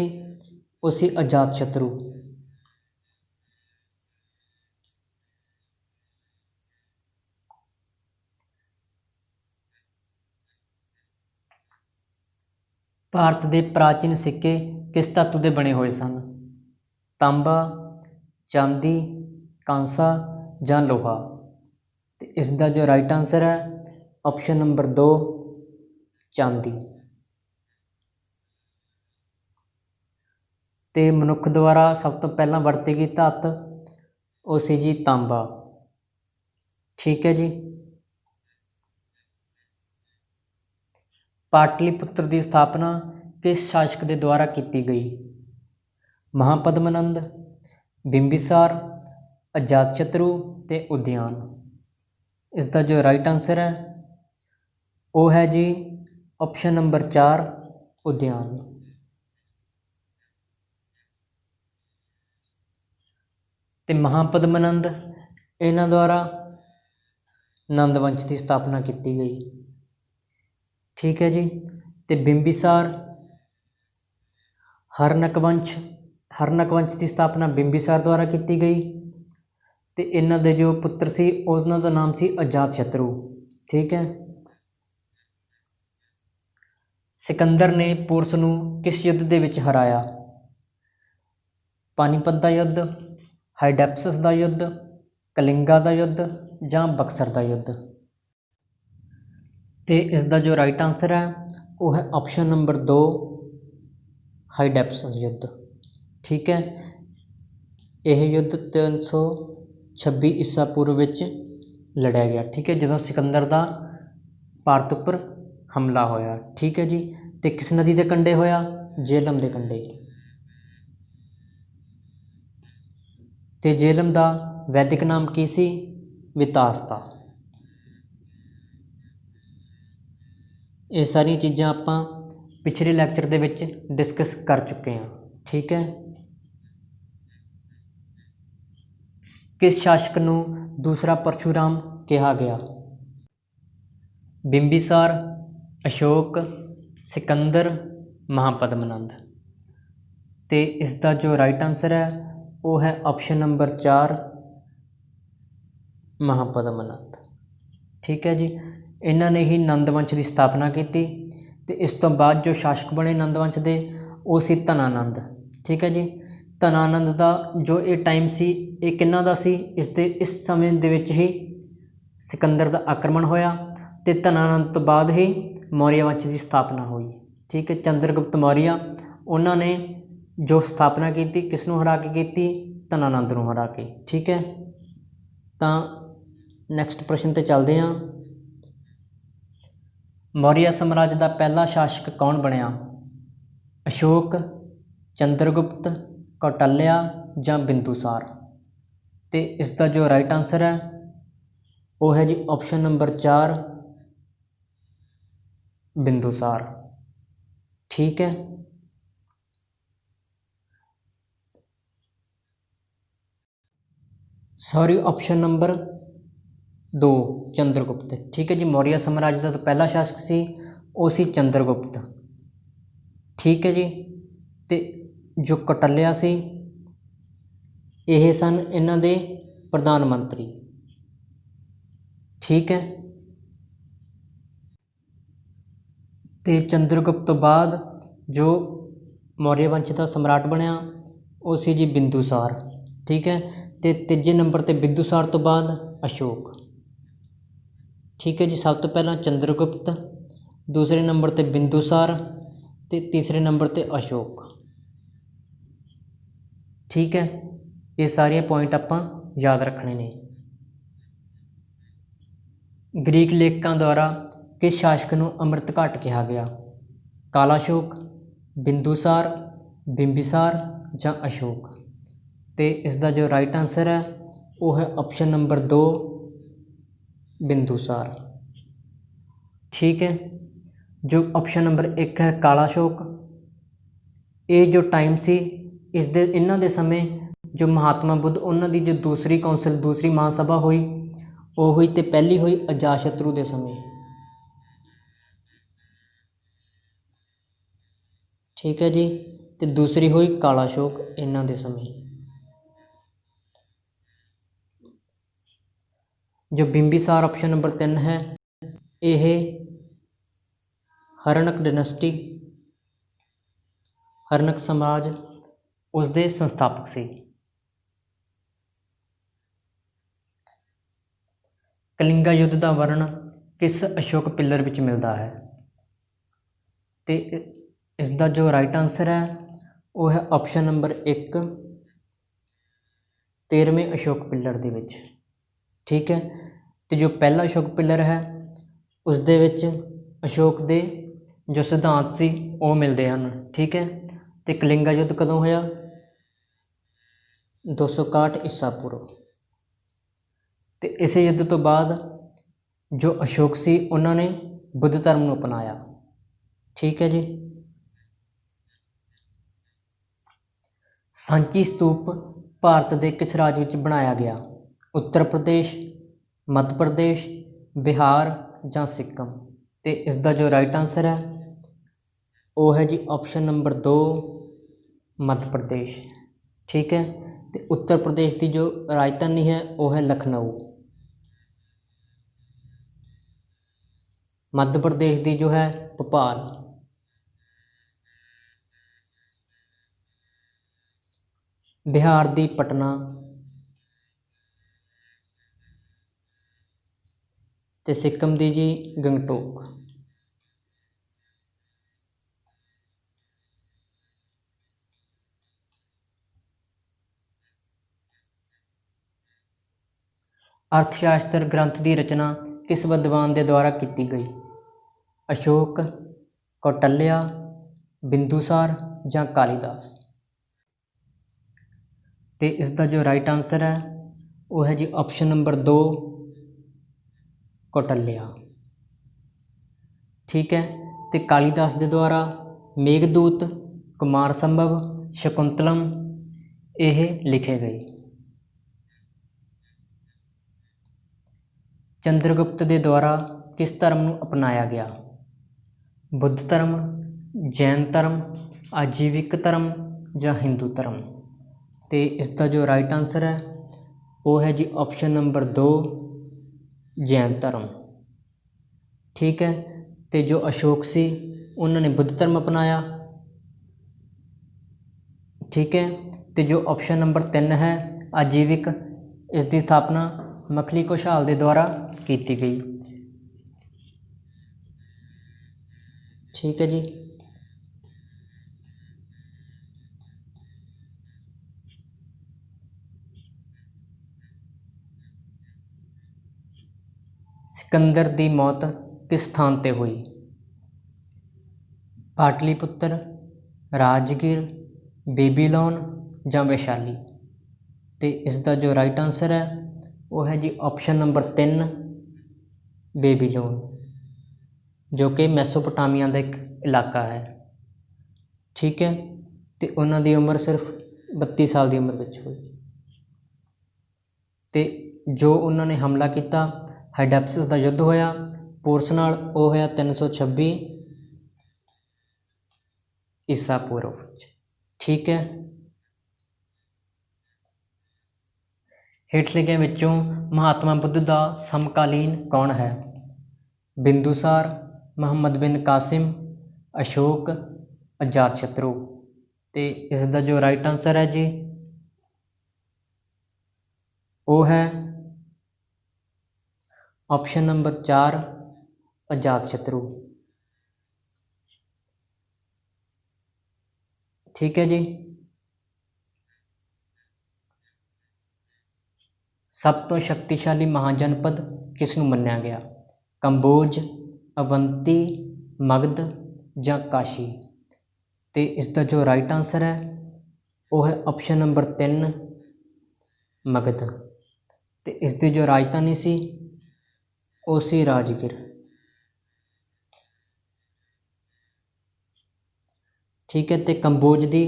ਉਹ ਸੀ ਅਜਾਤ ਸ਼ਤਰੂ। ਭਾਰਤ ਦੇ ਪ੍ਰਾਚੀਨ ਸਿੱਕੇ ਕਿਸ ਧਾਤੂ ਦੇ ਬਣੇ ਹੋਏ ਸਨ? ਤਾਂਬਾ, ਚਾਂਦੀ, ਕਾਂਸਾ ਜਾਂ ਲੋਹਾ। ਤੇ ਇਸ ਦਾ ਜੋ ਰਾਈਟ ਆਨਸਰ ਹੈ ਆਪਸ਼ਨ ਨੰਬਰ 2 ਚਾਂਦੀ। ਤੇ ਮਨੁੱਖ ਦੁਆਰਾ ਸਭ ਤੋਂ ਪਹਿਲਾਂ ਵਰਤੀ ਗਈ ਧਾਤ ਉਹ ਸੀ ਜੀ ਤਾਂਬਾ। ਠੀਕ ਹੈ ਜੀ, ਪਾਟਲੀਪੁੱਤਰ ਦੀ ਸਥਾਪਨਾ ਕਿਸ ਸ਼ਾਸਕ ਦੇ ਦੁਆਰਾ ਕੀਤੀ ਗਈ? ਮਹਾਪਦਮ ਨੰਦ, ਬਿੰਬੀਸਾਰ, ਅਜਾਤ ਸ਼ਤਰੂ ਤੇ ਉਦਿਆਨ। ਇਸ ਦਾ ਜੋ ਰਾਈਟ ਆਨਸਰ ਹੈ ਉਹ ਹੈ ਜੀ ਆਪਸ਼ਨ ਨੰਬਰ 4 ਉਦਿਆਨ। ਤੇ ਮਹਾਪਦਮ ਨੰਦ ਇਹਨਾਂ ਦੁਆਰਾ ਨੰਦ ਵੰਸ਼ ਦੀ ਸਥਾਪਨਾ ਕੀਤੀ ਗਈ। ਠੀਕ ਹੈ ਜੀ, ਤੇ ਬਿੰਬੀਸਾਰ ਹਰਨਕ ਵੰਸ਼ ਦੀ ਸਥਾਪਨਾ ਬਿੰਬੀਸਾਰ ਦੁਆਰਾ ਕੀਤੀ ਗਈ ਤੇ ਇਹਨਾਂ ਦੇ ਜੋ ਪੁੱਤਰ ਸੀ ਉਹਨਾਂ ਦਾ ਨਾਮ ਸੀ ਅਜਾਤ ਸ਼ਤਰੂ। ਠੀਕ ਹੈ, ਸਿਕੰਦਰ ਨੇ ਪੋਰਸ ਨੂੰ ਕਿਸ ਯੁੱਧ ਦੇ ਵਿੱਚ ਹਰਾਇਆ? ਪਾਨੀਪਤ ਦਾ ਯੁੱਧ, ਹਾਈਡੈਪਸਸ ਦਾ ਯੁੱਧ, ਕਲਿੰਗਾ ਦਾ ਯੁੱਧ ਜਾਂ ਬਕਸਰ ਦਾ ਯੁੱਧ। ਤੇ ਇਸ ਦਾ ਜੋ ਰਾਈਟ ਆਨਸਰ ਹੈ ਉਹ ਹੈ ਆਪਸ਼ਨ ਨੰਬਰ 2 ਹਾਈਡੈਪਸਸ ਯੁੱਧ। ਠੀਕ ਹੈ, ਇਹ ਯੁੱਧ 326 ਈਸਾ ਪੂਰਵ ਵਿੱਚ ਲੜਿਆ ਗਿਆ। ਠੀਕ ਹੈ, ਜਦੋਂ ਸਿਕੰਦਰ ਦਾ ਭਾਰਤ ਉੱਪਰ ਹਮਲਾ ਹੋਇਆ। ਠੀਕ ਹੈ ਜੀ। ਤੇ ਕਿਸ ਨਦੀ ਦੇ ਕੰਢੇ ਹੋਇਆ? ਜੇਹਲਮ ਦੇ ਕੰਢੇ। ਤੇ ਜੇਹਲਮ ਦਾ ਵੈਦਿਕ ਨਾਮ ਕੀ ਸੀ? ਵਿਤਾਸਤਾ। ਇਹ ਸਾਰੀਆਂ ਚੀਜ਼ਾਂ ਆਪਾਂ ਪਿਛਲੇ ਲੈਕਚਰ ਦੇ ਵਿੱਚ ਡਿਸਕਸ ਕਰ ਚੁੱਕੇ ਹਾਂ। ਠੀਕ ਹੈ। ਕਿਸ ਸ਼ਾਸਕ ਨੂੰ ਦੂਸਰਾ ਪਰਸ਼ੂਰਾਮ ਕਿਹਾ ਗਿਆ? ਬਿੰਬੀਸਾਰ, ਅਸ਼ੋਕ, ਸਿਕੰਦਰ, ਮਹਾਪਦਮਨੰਦ। ਤੇ ਇਸ ਦਾ ਜੋ ਰਾਈਟ ਆਨਸਰ ਹੈ ਉਹ ਹੈ ਆਪਸ਼ਨ ਨੰਬਰ 4, ਮਹਾਪਦਮਨੰਦ। ਠੀਕ ਹੈ ਜੀ। ਇਹਨਾਂ ਨੇ ਹੀ ਨੰਦ ਵੰਸ਼ ਦੀ ਸਥਾਪਨਾ ਕੀਤੀ। ਤੇ ਇਸ ਤੋਂ ਬਾਅਦ ਜੋ ਸ਼ਾਸਕ ਬਣੇ ਨੰਦ ਵੰਸ਼ ਦੇ ਉਹ ਸੀ ਧਨਾਨੰਦ। ਠੀਕ ਹੈ ਜੀ। ਧਨਾਨੰਦ ਦਾ ਜੋ ਇਹ ਟਾਈਮ ਸੀ ਇਹ ਕਿਹਨਾਂ ਦਾ ਸੀ? ਇਸ ਸਮੇਂ ਦੇ ਵਿੱਚ ਹੀ ਸਿਕੰਦਰ ਦਾ ਆਕਰਮਣ ਹੋਇਆ ਤੇ ਧਨਾਨੰਦ ਤੋਂ ਬਾਅਦ ਹੀ ਮੌਰੀਆ ਵੰਸ਼ ਦੀ ਸਥਾਪਨਾ ਹੋਈ। ਠੀਕ ਹੈ। ਚੰਦਰਗੁਪਤ ਮੌਰੀਆ ਉਹਨਾਂ ਨੇ ਜੋ ਸਥਾਪਨਾ ਕੀਤੀ ਕਿਸ ਨੂੰ ਹਰਾ ਕੇ ਕੀਤੀ? ਧਨਾਨੰਦ ਨੂੰ ਹਰਾ ਕੇ। ਠੀਕ ਹੈ। ਤਾਂ ਨੈਕਸਟ ਪ੍ਰਸ਼ਨ 'ਤੇ ਚੱਲਦੇ ਹਾਂ। ਮੌਰੀਆ ਸਾਮਰਾਜ ਦਾ ਪਹਿਲਾ ਸ਼ਾਸਕ ਕੌਣ ਬਣਿਆ? ਅਸ਼ੋਕ, ਚੰਦਰਗੁਪਤ, ਕੌਟਲਿਆ ਜਾਂ ਬਿੰਦੂਸਾਰ। ਤੇ ਇਸ ਦਾ ਜੋ ਰਾਈਟ ਆਨਸਰ ਹੈ ਉਹ ਹੈ ਜੀ ਆਪਸ਼ਨ ਨੰਬਰ 4, ਬਿੰਦੂਸਾਰ। ਠੀਕ ਹੈ। Sorry, option number 2, Chandragupta. ਠੀਕ ਹੈ ਜੀ। ਮੌਰੀਆ ਸਾਮਰਾਜ ਦਾ ਜੋ ਪਹਿਲਾ ਸ਼ਾਸਕ ਸੀ ਉਹ ਸੀ ਚੰਦਰਗੁਪਤ। ਠੀਕ ਹੈ ਜੀ। ਤੇ ਜੋ ਕੌਟਲਿਆ ਸੀ ਇਹ ਸਨ ਇਹਨਾਂ ਦੇ ਪ੍ਰਧਾਨ ਮੰਤਰੀ। ਠੀਕ ਹੈ। ਤੇ ਚੰਦਰਗੁਪਤ ਤੋਂ ਬਾਅਦ ਜੋ ਮੌਰੀਆ ਵੰਸ਼ ਦਾ ਸਮਰਾਟ ਬਣਿਆ ਉਹ ਸੀ ਜੀ ਬਿੰਦੂਸਾਰ। ਠੀਕ ਹੈ। ਤੇ ਤੀਜੇ ਨੰਬਰ 'ਤੇ ਬਿੰਦੂਸਾਰ ਤੋਂ ਬਾਅਦ ਅਸ਼ੋਕ। ਠੀਕ ਹੈ ਜੀ। ਸਭ ਤੋਂ ਪਹਿਲਾਂ ਚੰਦਰਗੁਪਤ, ਦੂਸਰੇ ਨੰਬਰ 'ਤੇ ਬਿੰਦੂਸਾਰ ਤੇ ਤੀਸਰੇ ਨੰਬਰ 'ਤੇ ਅਸ਼ੋਕ। ਠੀਕ ਹੈ। ਇਹ ਸਾਰੇ ਪੁਆਇੰਟ ਆਪਾਂ ਯਾਦ ਰੱਖਣੇ ਨੇ। ਗ੍ਰੀਕ ਲੇਖਕਾਂ ਦੁਆਰਾ ਕਿਸ ਸ਼ਾਸਕ ਨੂੰ ਅੰਮ੍ਰਿਤ ਘਾਟ ਕਿਹਾ ਗਿਆ? ਕਾਲਾਸ਼ੋਕ, ਬਿੰਦੂਸਾਰ, ਬਿੰਬੀਸਾਰ ਜਾਂ ਅਸ਼ੋਕ। ਤੇ ਇਸ ਦਾ ਜੋ ਰਾਈਟ ਆਨਸਰ ਹੈ ਉਹ ਹੈ ਆਪਸ਼ਨ ਨੰਬਰ 2, ਬਿੰਦੂਸਾਰ। ਠੀਕ ਹੈ। ਜੋ ਆਪਸ਼ਨ ਨੰਬਰ 1 ਹੈ ਕਾਲਾਸ਼ੋਕ, ਇਹ ਜੋ ਟਾਈਮ ਸੀ ਇਹਨਾਂ ਦੇ ਸਮੇਂ ਜੋ ਮਹਾਤਮਾ ਬੁੱਧ ਉਹਨਾਂ ਦੀ ਜੋ ਦੂਸਰੀ ਕੌਂਸਲ ਦੂਸਰੀ ਮਹਾਸਭਾ ਹੋਈ ਉਹ ਹੋਈ ਤੇ ਪਹਿਲੀ ਹੋਈ ਅਜਾਤਸ਼ਤਰੂ ਦੇ ਸਮੇਂ। ਠੀਕ ਹੈ ਜੀ। ਤੇ ਦੂਸਰੀ ਹੋਈ ਕਾਲਾਸ਼ੋਕ ਇਹਨਾਂ ਦੇ ਸਮੇਂ। ਜੋ ਬਿੰਬੀਸਾਰ ਆਪਸ਼ਨ ਨੰਬਰ 3 ਹੈ ਇਹ ਹਰਣਕ ਡਾਇਨੈਸਟੀ, ਹਰਣਕ ਸਮਾਜ ਉਸ ਦੇ ਸੰਸਥਾਪਕ ਸੀ। ਕਲਿੰਗਾ ਯੁੱਧ ਦਾ ਵਰਣਨ ਕਿਸ ਅਸ਼ੋਕ ਪਿੱਲਰ ਵਿੱਚ ਮਿਲਦਾ ਹੈ? ਤੇ ਇਸ ਦਾ ਜੋ ਰਾਈਟ ਆਨਸਰ ਹੈ ਉਹ ਹੈ ਆਪਸ਼ਨ ਨੰਬਰ 1, 13ਵੇਂ ਅਸ਼ੋਕ ਪਿੱਲਰ ਦੇ ਵਿੱਚ। ਠੀਕ ਹੈ। ਤੇ ਜੋ ਪਹਿਲਾ ਅਸ਼ੋਕ ਪਿੱਲਰ ਹੈ ਉਸ ਦੇ ਵਿੱਚ ਅਸ਼ੋਕ ਦੇ ਜੋ ਸਿਧਾਂਤ ਸੀ ਉਹ ਮਿਲਦੇ ਹਨ। ਠੀਕ ਹੈ। ਤੇ ਕਲਿੰਗਾ ਯੁੱਧ ਕਦੋਂ ਹੋਇਆ? 261 ਈਸਾ ਪੂਰਵ। ਤੇ ਇਸੇ ਯੁੱਧ ਤੋਂ ਬਾਅਦ ਜੋ ਅਸ਼ੋਕ ਸੀ ਉਹਨਾਂ ਨੇ ਬੁੱਧ ਧਰਮ ਨੂੰ ਅਪਣਾਇਆ। ਠੀਕ ਹੈ ਜੀ। ਸਾਂਚੀ ਸਤੂਪ ਭਾਰਤ ਦੇ ਕਿਸ ਰਾਜ ਵਿੱਚ ਬਣਾਇਆ ਗਿਆ? ਉੱਤਰ ਪ੍ਰਦੇਸ਼, ਮੱਧ ਪ੍ਰਦੇਸ਼, ਬਿਹਾਰ ਜਾਂ ਸਿੱਕਮ। ਤੇ ਇਸ ਦਾ ਜੋ ਰਾਈਟ ਆਨਸਰ ਹੈ ਉਹ ਹੈ ਜੀ ਆਪਸ਼ਨ ਨੰਬਰ 2, ਮੱਧ ਪ੍ਰਦੇਸ਼। ਠੀਕ ਹੈ। ਤੇ ਉੱਤਰ ਪ੍ਰਦੇਸ਼ ਦੀ ਜੋ ਰਾਜਧਾਨੀ ਹੈ ਉਹ ਹੈ ਲਖਨਊ। ਮੱਧ ਪ੍ਰਦੇਸ਼ ਦੀ ਜੋ ਹੈ ਭੋਪਾਲ। ਬਿਹਾਰ ਦੀ ਪਟਨਾ ਤੇ ਸਿੱਕਮ ਦੀ ਜੀ ਗੰਗਟੋਕ। ਅਰਥ ਸ਼ਾਸਤਰ ਗ੍ਰੰਥ ਦੀ ਰਚਨਾ ਕਿਸ ਵਿਦਵਾਨ ਦੇ ਦੁਆਰਾ ਕੀਤੀ ਗਈ? ਅਸ਼ੋਕ, ਕੌਟਲਿਆ, ਬਿੰਦੂਸਾਰ ਜਾਂ ਕਾਲੀਦਾਸ। ਤੇ ਇਸ ਦਾ ਜੋ ਰਾਈਟ ਆਨਸਰ ਹੈ ਉਹ ਹੈ ਜੀ ਆਪਸ਼ਨ ਨੰਬਰ 2 ਕੌਟਲਿਆ। ਠੀਕ ਹੈ। ਤੇ ਕਾਲੀਦਾਸ ਦੇ ਦੁਆਰਾ ਮੇਘਦੂਤ, ਕੁਮਾਰ ਸੰਭਵ, ਸ਼ਕੁੰਤਲਮ ਇਹ ਲਿਖੇ ਗਏ। ਚੰਦਰਗੁਪਤ ਦੇ ਦੁਆਰਾ ਕਿਸ ਧਰਮ ਨੂੰ ਅਪਣਾਇਆ ਗਿਆ? ਬੁੱਧ ਧਰਮ, ਜੈਨ ਧਰਮ, ਆਜੀਵਿਕ ਧਰਮ ਜਾਂ ਹਿੰਦੂ ਧਰਮ। ਤੇ ਇਸ ਦਾ ਜੋ ਰਾਈਟ ਆਨਸਰ ਹੈ ਉਹ ਹੈ ਜੀ ਆਪਸ਼ਨ ਨੰਬਰ 2 ਜੈਨ ਧਰਮ। ਠੀਕ ਹੈ। ਤੇ ਜੋ ਅਸ਼ੋਕ ਸੀ ਉਹਨਾਂ ਨੇ ਬੁੱਧ ਧਰਮ ਅਪਣਾਇਆ। ਠੀਕ ਹੈ। ਤੇ ਜੋ ਆਪਸ਼ਨ ਨੰਬਰ 3 ਹੈ ਆਜੀਵਿਕ, ਇਸ ਦੀ ਸਥਾਪਨਾ ਮੱਖਲੀ ਖੁਸ਼ਹਾਲ ਦੇ ਦੁਆਰਾ ਕੀਤੀ ਗਈ। ਠੀਕ ਹੈ ਜੀ। ਸਿਕੰਦਰ ਦੀ ਮੌਤ ਕਿਸ ਸਥਾਨ 'ਤੇ ਹੋਈ? ਪਾਟਲੀਪੁੱਤਰ, ਰਾਜਗੀਰ, ਬੇਬੀਲੋਨ ਜਾਂ ਵੈਸ਼ਾਲੀ। ਤੇ ਇਸ ਦਾ ਜੋ ਰਾਈਟ ਆਨਸਰ ਹੈ ਉਹ ਹੈ ਜੀ ਆਪਸ਼ਨ ਨੰਬਰ 3 ਬੇਬੀਲੋਨ, ਜੋ ਕਿ ਮੈਸੋਪੋਟਾਮੀਆ ਦਾ ਇੱਕ ਇਲਾਕਾ ਹੈ। ਠੀਕ ਹੈ। ਤੇ ਉਹਨਾਂ ਦੀ ਉਮਰ ਸਿਰਫ 32 ਸਾਲ ਦੀ ਉਮਰ ਵਿੱਚ ਹੋਈ। ਤੇ ਜੋ ਉਹਨਾਂ ਨੇ ਹਮਲਾ ਕੀਤਾ ਹਾਈਡੈਪਸਿਸ ਦਾ ਯੁੱਧ ਹੋਇਆ ਪੋਰਸ ਨਾਲ, ਉਹ ਹੋਇਆ 326 ਈਸਾ ਪੂਰਵ ਵਿੱਚ। ਠੀਕ ਹੈ। ਹੇਠ ਲਿਖਿਆਂ ਵਿੱਚੋਂ ਮਹਾਤਮਾ ਬੁੱਧ ਦਾ ਸਮਕਾਲੀਨ ਕੌਣ ਹੈ? ਬਿੰਦੂਸਾਰ, ਮੁਹੰਮਦ ਬਿਨ ਕਾਸਿਮ, ਅਸ਼ੋਕ, ਅਜਾਤਸ਼ਤਰੂ। ਤੇ ਇਸ ਦਾ ਜੋ ਰਾਈਟ ਆਨਸਰ ਹੈ ਜੀ ਉਹ ਹੈ ਆਪਸ਼ਨ ਨੰਬਰ 4 ਅਜਾਤਸ਼ਤਰੂ। ਠੀਕ ਹੈ ਜੀ। ਸਭ ਤੋਂ ਸ਼ਕਤੀਸ਼ਾਲੀ ਮਹਾਜਨਪਦ ਕਿਸ ਨੂੰ ਮੰਨਿਆ ਗਿਆ? ਕੰਬੋਜ, ਅਵੰਤੀ, ਮਗਧ ਜਾਂ ਕਾਸ਼ੀ। ਤੇ ਇਸ ਦਾ ਜੋ ਰਾਈਟ ਆਨਸਰ ਹੈ ਉਹ ਹੈ ਆਪਸ਼ਨ ਨੰਬਰ 3 ਮਗਧ। ਤੇ ਇਸ ਦੀ ਜੋ ਰਾਜਧਾਨੀ ਸੀ ਉਹ ਸੀ ਰਾਜਗੀਰ। ਠੀਕ ਹੈ। ਤੇ ਕੰਬੋਜ ਦੀ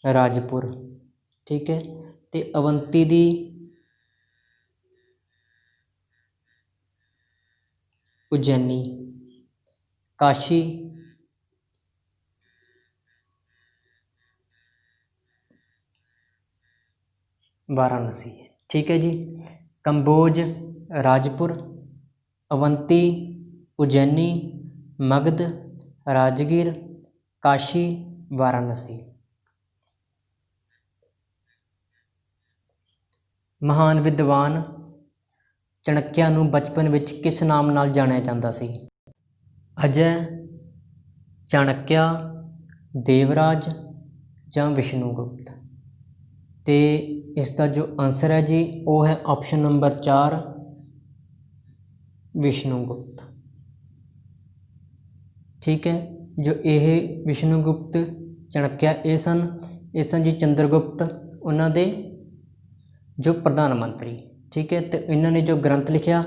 ਰਾਜਪੁਰ। ਠੀਕ ਹੈ। ਤੇ ਅਵੰਤੀ ਦੀ ਉਜੈਨੀ, ਕਾਸ਼ੀ ਵਾਰਾਣਸੀ। ਠੀਕ ਹੈ ਜੀ। ਕੰਬੋਜ, ਰਾਜਪੁਰ, ਅਵੰਤੀ, ਉਜੈਨੀ, ਮਗਧ, ਰਾਜਗੀਰ, ਕਾਸ਼ੀ, ਵਾਰਾਣਸੀ। ਮਹਾਨ ਵਿਦਵਾਨ ਚਾਣਕਿਆ ਨੂੰ ਬਚਪਨ ਵਿੱਚ ਕਿਸ ਨਾਮ ਨਾਲ ਜਾਣਿਆ ਜਾਂਦਾ ਸੀ? ਅਜੈ, ਚਾਣਕਿਆ, ਦੇਵਰਾਜ ਜਾਂ ਵਿਸ਼ਨੂਗੁਪਤ। ਤੇ ਇਸ ਦਾ ਜੋ ਆਨਸਰ ਹੈ ਜੀ ਉਹ ਹੈ ਆਪਸ਼ਨ ਨੰਬਰ 4 ਵਿਸ਼ਨੂਗੁਪਤ। ਠੀਕ ਹੈ। ਜੋ ਇਹ ਵਿਸ਼ਨੂਗੁਪਤ ਚਾਣਕਿਆ ਇਹ ਸਨ ਜੀ ਚੰਦਰਗੁਪਤ ਉਹਨਾਂ ਦੇ ਜੋ ਪ੍ਰਧਾਨ ਮੰਤਰੀ। ਠੀਕ ਹੈ। ਤੇ ਇਹਨਾਂ ਨੇ ਜੋ ਗ੍ਰੰਥ ਲਿਖਿਆ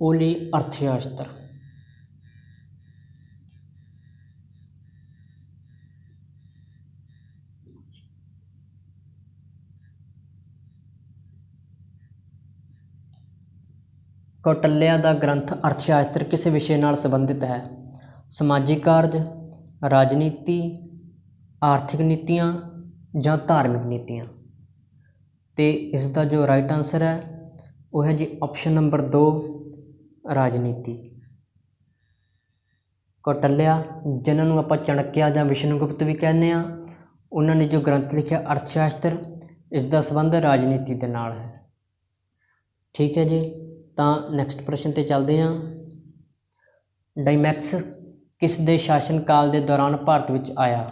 ਉਹ ਲਈ ਅਰਥ ਸ਼ਾਸਤਰ। ਕੌਟਲਿਆ ਦਾ ਗ੍ਰੰਥ ਅਰਥ ਸ਼ਾਸਤਰ ਕਿਸੇ ਵਿਸ਼ੇ ਨਾਲ ਸੰਬੰਧਿਤ ਹੈ? ਸਮਾਜਿਕ ਕਾਰਜ, ਰਾਜਨੀਤੀ, ਆਰਥਿਕ ਨੀਤੀਆਂ ਜਾਂ ਧਾਰਮਿਕ ਨੀਤੀਆਂ। ਤੇ ਇਸ ਦਾ ਜੋ ਰਾਈਟ ਆਨਸਰ ਹੈ ਉਹ ਹੈ ਜੀ ਆਪਸ਼ਨ ਨੰਬਰ 2 ਰਾਜਨੀਤੀ। ਕੌਟਲਿਆ ਜਿਨ੍ਹਾਂ ਨੂੰ ਆਪਾਂ ਚਾਣਕਿਆ ਜਾਂ ਵਿਸ਼ਨੂਗੁਪਤ ਵੀ ਕਹਿੰਦੇ ਹਾਂ, ਉਹਨਾਂ ਨੇ ਜੋ ਗ੍ਰੰਥ ਲਿਖਿਆ ਅਰਥ ਸ਼ਾਸਤਰ, ਇਸ ਦਾ ਸੰਬੰਧ ਰਾਜਨੀਤੀ ਦੇ ਨਾਲ ਹੈ। ਠੀਕ ਹੈ ਜੀ। ਤਾਂ ਨੈਕਸਟ ਪ੍ਰਸ਼ਨ 'ਤੇ ਚੱਲਦੇ ਹਾਂ। ਡਾਇਮੈਕਸ ਕਿਸ ਦੇ ਸ਼ਾਸਨ ਕਾਲ ਦੇ ਦੌਰਾਨ ਭਾਰਤ ਵਿੱਚ ਆਇਆ?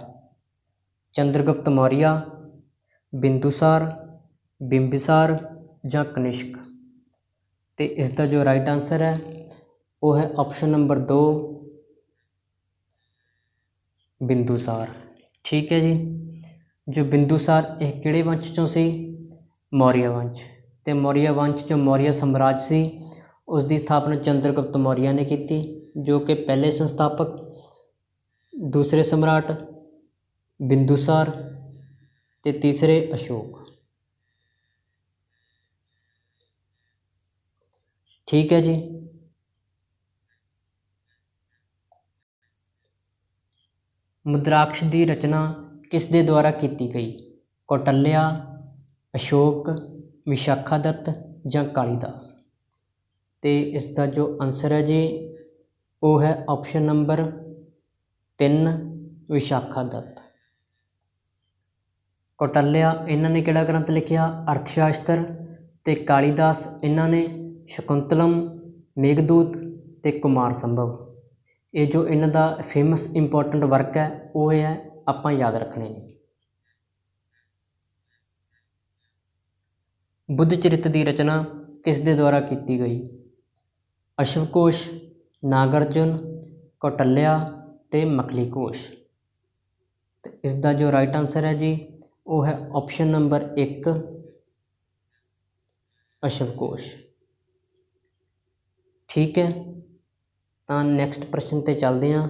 ਚੰਦਰਗੁਪਤ ਮੌਰੀਆ, ਬਿੰਦੂਸਾਰ, ਬਿੰਬਿਸਾਰ ਜਾਂ ਕਨਿਸ਼ਕ। ਤੇ ਇਸ ਦਾ ਜੋ ਰਾਈਟ ਆਨਸਰ ਹੈ ਉਹ ਹੈ ਆਪਸ਼ਨ ਨੰਬਰ 2 ਬਿੰਦੂਸਾਰ। ਠੀਕ ਹੈ ਜੀ। ਜੋ ਬਿੰਦੂਸਾਰ ਇਹ ਕਿਹੜੇ ਵੰਸ਼ ਚੋਂ ਸੀ? ਮੌਰੀਆ ਵੰਸ਼। ਤੇ ਮੌਰੀਆ ਵੰਸ਼ ਜੋ ਮੌਰੀਆ ਸਾਮਰਾਜ ਸੀ ਉਸ ਦੀ ਸਥਾਪਨਾ ਚੰਦਰਗੁਪਤ ਮੌਰੀਆ ਨੇ ਕੀਤੀ, ਜੋ ਕਿ ਪਹਿਲੇ ਸੰਸਥਾਪਕ। ਦੂਸਰੇ ਸਮਰਾਟ ਬਿੰਦੂਸਾਰ ਤੇ ਤੀਸਰੇ ਅਸ਼ੋਕ। ਠੀਕ ਹੈ ਜੀ। ਮੁਦਰਾਕਸ਼ ਦੀ ਰਚਨਾ ਕਿਸ ਦੇ ਦੁਆਰਾ ਕੀਤੀ ਗਈ? ਕੌਟਲਿਆ, ਅਸ਼ੋਕ, ਵਿਸ਼ਾਖਾਦੱਤ ਜਾਂ ਕਾਲੀਦਾਸ। ਤੇ ਇਸ ਦਾ ਜੋ ਆਨਸਰ ਹੈ ਜੀ ਉਹ ਹੈ ਆਪਸ਼ਨ ਨੰਬਰ 3 ਵਿਸ਼ਾਖਾਦੱਤ। ਕੌਟਲਿਆ ਇਹਨਾਂ ਨੇ ਕਿਹੜਾ ਗ੍ਰੰਥ ਲਿਖਿਆ? ਅਰਥ ਸ਼ਾਸਤਰ। ਤੇ ਕਾਲੀਦਾਸ ਇਹਨਾਂ ਨੇ ਸ਼ਕੁੰਤਲਮ, ਮੇਘਦੂਤ ਤੇ ਕੁਮਾਰ ਸੰਭਵ। ਇਹ ਜੋ ਇਹਨਾਂ ਦਾ ਫੇਮਸ ਇੰਪੋਰਟੈਂਟ ਵਰਕ ਹੈ ਉਹ ਇਹ ਹੈ, ਆਪਾਂ ਯਾਦ ਰੱਖਣੇ ਨੇ। ਬੁੱਧ ਚਰਿਤ ਦੀ ਰਚਨਾ ਕਿਸ ਦੇ ਦੁਆਰਾ ਕੀਤੀ ਗਈ? ਅਸ਼ਵਕੋਸ਼, ਨਾਗਾਰਜੁਨ, ਕੌਟਲਿਆ ਤੇ ਮਕਲੀ ਘੋਸ਼। ਤੇ ਇਸ ਦਾ ਜੋ ਰਾਈਟ ਆਨਸਰ ਹੈ ਜੀ ਉਹ ਹੈ ਆਪਸ਼ਨ ਨੰਬਰ 1 ਅਸ਼ਵਕੋਸ਼। ਠੀਕ ਹੈ, ਤਾਂ ਨੈਕਸਟ ਪ੍ਰਸ਼ਨ ਤੇ ਚੱਲਦੇ ਹਾਂ।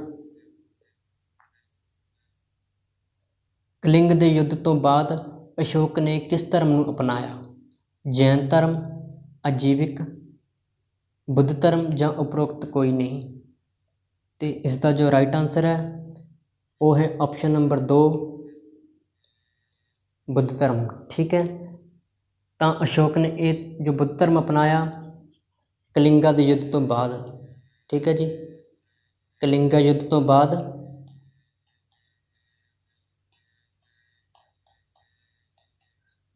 ਕਲਿੰਗ ਦੇ ਯੁੱਧ ਤੋਂ ਬਾਅਦ ਅਸ਼ੋਕ ਨੇ ਕਿਸ ਧਰਮ ਨੂੰ ਅਪਣਾਇਆ? ਜੈਨ ਧਰਮ, ਅਜੀਵਿਕ, ਬੁੱਧ ਧਰਮ ਜਾਂ ਉਪਰੋਕਤ ਕੋਈ ਨਹੀਂ। ਤੇ ਇਸ ਦਾ ਜੋ ਰਾਈਟ ਆਨਸਰ ਹੈ ਉਹ ਹੈ ਆਪਸ਼ਨ ਨੰਬਰ 2 ਬੁੱਧ ਧਰਮ। ਠੀਕ ਹੈ, ਤਾਂ ਅਸ਼ੋਕ ਨੇ ਇਹ ਜੋ ਬੁੱਧ ਧਰਮ ਅਪਣਾਇਆ ਕਲਿੰਗਾ ਦੇ ਯੁੱਧ ਤੋਂ ਬਾਅਦ। ਠੀਕ ਹੈ ਜੀ, ਕਲਿੰਗਾ ਯੁੱਧ ਤੋਂ ਬਾਅਦ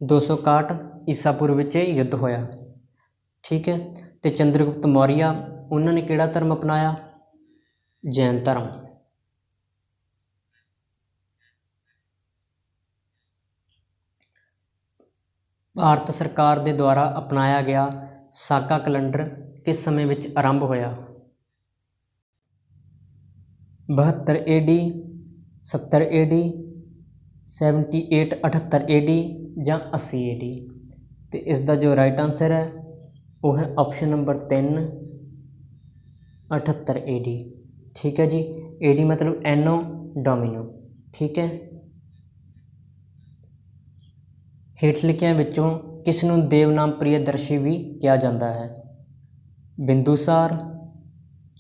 261 ਈਸਾ ਪੂਰਵ ਵਿੱਚ ਇਹ ਯੁੱਧ ਹੋਇਆ। ਠੀਕ ਹੈ, ਤੇ ਚੰਦਰਗੁਪਤ ਮੌਰੀਆ ਉਹਨਾਂ ਨੇ ਕਿਹੜਾ ਧਰਮ ਅਪਣਾਇਆ? ਜੈਨ ਧਰਮ। ਭਾਰਤ ਸਰਕਾਰ ਦੇ ਦੁਆਰਾ ਅਪਣਾਇਆ ਗਿਆ ਸਾਕਾ ਕੈਲੰਡਰ ਕਿਸ ਸਮੇਂ ਵਿੱਚ ਆਰੰਭ ਹੋਇਆ? 72 AD, 70 AD, 78 78 AD ਜਾਂ 80 AD। ਤੇ ਇਸ ਦਾ ਜੋ ਰਾਈਟ ਆਨਸਰ ਹੈ ਉਹ ਹੈ ਆਪਸ਼ਨ ਨੰਬਰ 3 78 AD। ਠੀਕ ਹੈ ਜੀ, AD ਮਤਲਬ ਐਨੋ ਡੋਮਿਨੋ। ਠੀਕ ਹੈ, ਹੇਠ ਲਿਖਿਆਂ ਵਿੱਚੋਂ ਕਿਸ ਨੂੰ ਦੇਵਨਾਮ ਪ੍ਰਿਯਦਰਸ਼ੀ ਵੀ ਕਿਹਾ ਜਾਂਦਾ ਹੈ? ਬਿੰਦੂਸਾਰ,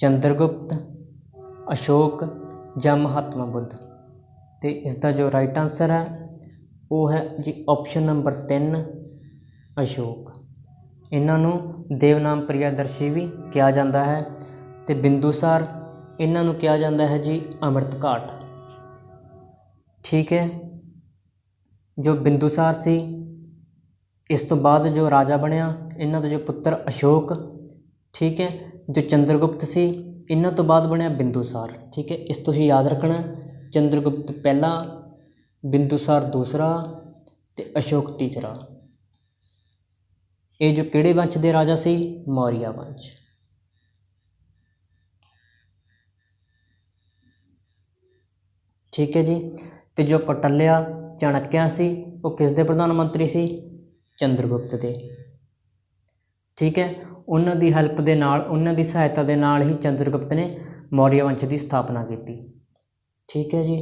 ਚੰਦਰਗੁਪਤ, ਅਸ਼ੋਕ ਜਾਂ ਮਹਾਤਮਾ ਬੁੱਧ। ਤੇ ਇਸ ਦਾ ਜੋ ਰਾਈਟ ਆਨਸਰ ਹੈ ਉਹ ਹੈ ਜੀ ਆਪਸ਼ਨ ਨੰਬਰ 3 ਅਸ਼ੋਕ। ਇਹਨਾਂ ਨੂੰ ਦੇਵਨਾਮ ਪ੍ਰਿਯਦਰਸ਼ੀ ਵੀ ਕਿਹਾ ਜਾਂਦਾ ਹੈ। ਤੇ ਬਿੰਦੂਸਾਰ ਇਹਨਾਂ ਨੂੰ ਕਿਹਾ ਜਾਂਦਾ ਹੈ ਜੀ ਅੰਮ੍ਰਿਤ ਘਾਟ। ਠੀਕ ਹੈ, ਜੋ ਬਿੰਦੂਸਾਰ ਸੀ ਇਸ ਤੋਂ ਬਾਅਦ ਜੋ ਰਾਜਾ ਬਣਿਆ ਇਹਨਾਂ ਦਾ ਜੋ ਪੁੱਤਰ ਅਸ਼ੋਕ। ਠੀਕ ਹੈ, ਜੋ ਚੰਦਰਗੁਪਤ ਸੀ ਇਹਨਾਂ ਤੋਂ ਬਾਅਦ ਬਣਿਆ ਬਿੰਦੂਸਾਰ। ਠੀਕ ਹੈ, ਇਸ ਤੁਸੀਂ ਯਾਦ ਰੱਖਣਾ ਚੰਦਰਗੁਪਤ ਪਹਿਲਾ, ਬਿੰਦੂਸਾਰ ਦੂਸਰਾ ਤੇ ਅਸ਼ੋਕ ਤੀਸਰਾ। ਇਹ ਜੋ ਕਿਹੜੇ ਵੰਸ਼ ਦੇ ਰਾਜਾ ਸੀ? ਮੌਰੀਆ ਵੰਸ਼। ਠੀਕ ਹੈ ਜੀ, ਤੇ ਜੋ ਕੌਟਲਿਆ ਚਾਣਕਿਆ ਸੀ ਉਹ ਕਿਸ ਦੇ ਪ੍ਰਧਾਨ ਮੰਤਰੀ ਸੀ? ਚੰਦਰਗੁਪਤ ਦੇ। ਠੀਕ ਹੈ, ਉਹਨਾਂ ਦੀ ਹੈਲਪ ਦੇ ਨਾਲ, ਉਹਨਾਂ ਦੀ ਸਹਾਇਤਾ ਦੇ ਨਾਲ ਹੀ ਚੰਦਰਗੁਪਤ ਨੇ ਮੌਰੀਆ ਵੰਸ਼ ਦੀ ਸਥਾਪਨਾ ਕੀਤੀ। ਠੀਕ ਹੈ ਜੀ।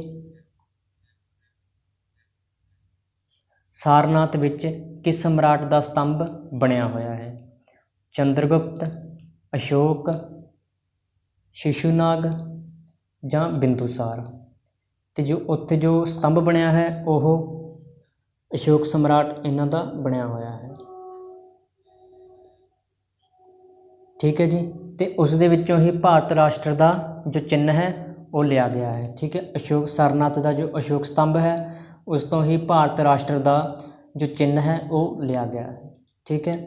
ਸਾਰਨਾਥ ਵਿੱਚ ਕਿਸ ਸਮਰਾਟ ਦਾ ਸਤੰਭ ਬਣਿਆ ਹੋਇਆ ਹੈ? ਚੰਦਰਗੁਪਤ, ਅਸ਼ੋਕ, ਸ਼ਿਸ਼ੂਨਾਗ ਜਾਂ ਬਿੰਦੂਸਾਰ। ਤੇ ਜੋ ਉੱਥੇ ਜੋ ਸਤੰਭ ਬਣਿਆ ਹੈ ਉਹ ਅਸ਼ੋਕ ਸਮਰਾਟ ਇਹਨਾਂ ਦਾ ਬਣਿਆ ਹੋਇਆ ਹੈ। ਠੀਕ ਹੈ ਜੀ, ਤੇ ਉਸ ਦੇ ਵਿੱਚੋਂ ਹੀ ਭਾਰਤ ਰਾਸ਼ਟਰ ਦਾ ਜੋ ਚਿੰਨ੍ਹ ਹੈ ਉਹ ਲਿਆ ਗਿਆ ਹੈ। ਠੀਕ ਹੈ, ਅਸ਼ੋਕ ਸਾਰਨਾਥ ਦਾ ਜੋ ਅਸ਼ੋਕ ਸਤੰਭ ਹੈ ਉਸ ਤੋਂ ਹੀ ਭਾਰਤ ਰਾਸ਼ਟਰ ਦਾ ਜੋ ਚਿੰਨ੍ਹ ਹੈ ਉਹ ਲਿਆ ਗਿਆ ਹੈ। ਠੀਕ ਹੈ,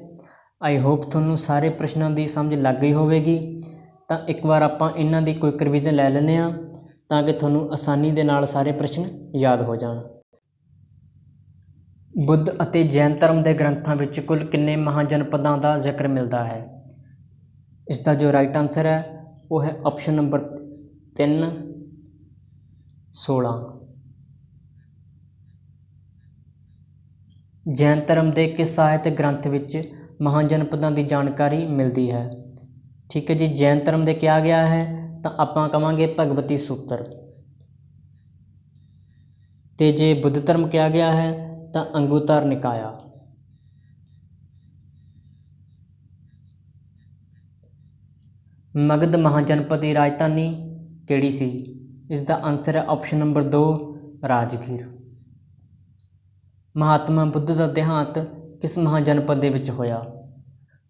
ਆਈ ਹੋਪ ਤੁਹਾਨੂੰ ਸਾਰੇ ਪ੍ਰਸ਼ਨਾਂ ਦੀ ਸਮਝ ਲੱਗ ਗਈ ਹੋਵੇਗੀ। ਤਾਂ ਇੱਕ ਵਾਰ ਆਪਾਂ ਇਹਨਾਂ ਦੀ ਕੁਇਕ ਰਿਵੀਜ਼ਨ ਲੈ ਲੈਂਦੇ ਹਾਂ ਤਾਂ ਕਿ ਤੁਹਾਨੂੰ ਆਸਾਨੀ ਦੇ ਨਾਲ ਸਾਰੇ ਪ੍ਰਸ਼ਨ ਯਾਦ ਹੋ ਜਾਣ। ਬੁੱਧ ਅਤੇ ਜੈਨ ਧਰਮ ਦੇ ਗ੍ਰੰਥਾਂ ਵਿੱਚ ਕੁੱਲ ਕਿੰਨੇ ਮਹਾਂਜਨਪਦਾਂ ਦਾ ਜ਼ਿਕਰ ਮਿਲਦਾ ਹੈ? ਇਸ ਦਾ ਜੋ ਰਾਈਟ ਆਨਸਰ ਹੈ ਉਹ ਹੈ ਆਪਸ਼ਨ ਨੰਬਰ 3 16। ਜੈਨ ਧਰਮ ਦੇ ਕਿਸ ਸਾਹਿਤਕ ਗ੍ਰੰਥ ਵਿੱਚ ਮਹਾਜਨਪਦਾਂ ਦੀ ਜਾਣਕਾਰੀ ਮਿਲਦੀ ਹੈ? ਠੀਕ ਹੈ ਜੀ, ਜੈਨ ਧਰਮ ਦੇ ਕਿਹਾ ਗਿਆ ਹੈ ਤਾਂ ਆਪਾਂ ਕਵਾਂਗੇ ਭਗਵਤੀ ਸੂਤਰ, ਤੇ ਜੇ ਬੁੱਧ ਧਰਮ ਕਿਹਾ ਗਿਆ ਹੈ ਤਾਂ ਅੰਗੁਤਰ ਨਿਕਾਇਆ। ਮਗਧ ਮਹਾਜਨਪਦ ਦੀ ਰਾਜਧਾਨੀ ਕਿਹੜੀ ਸੀ? ਇਸ ਦਾ ਆਨਸਰ ਹੈ ਆਪਸ਼ਨ ਨੰਬਰ 2 ਰਾਜਗੀਰ। ਮਹਾਤਮਾ ਬੁੱਧ ਦਾ ਦੇਹਾਂਤ ਕਿਸ ਮਹਾਜਨਪਦ ਦੇ ਵਿੱਚ ਹੋਇਆ?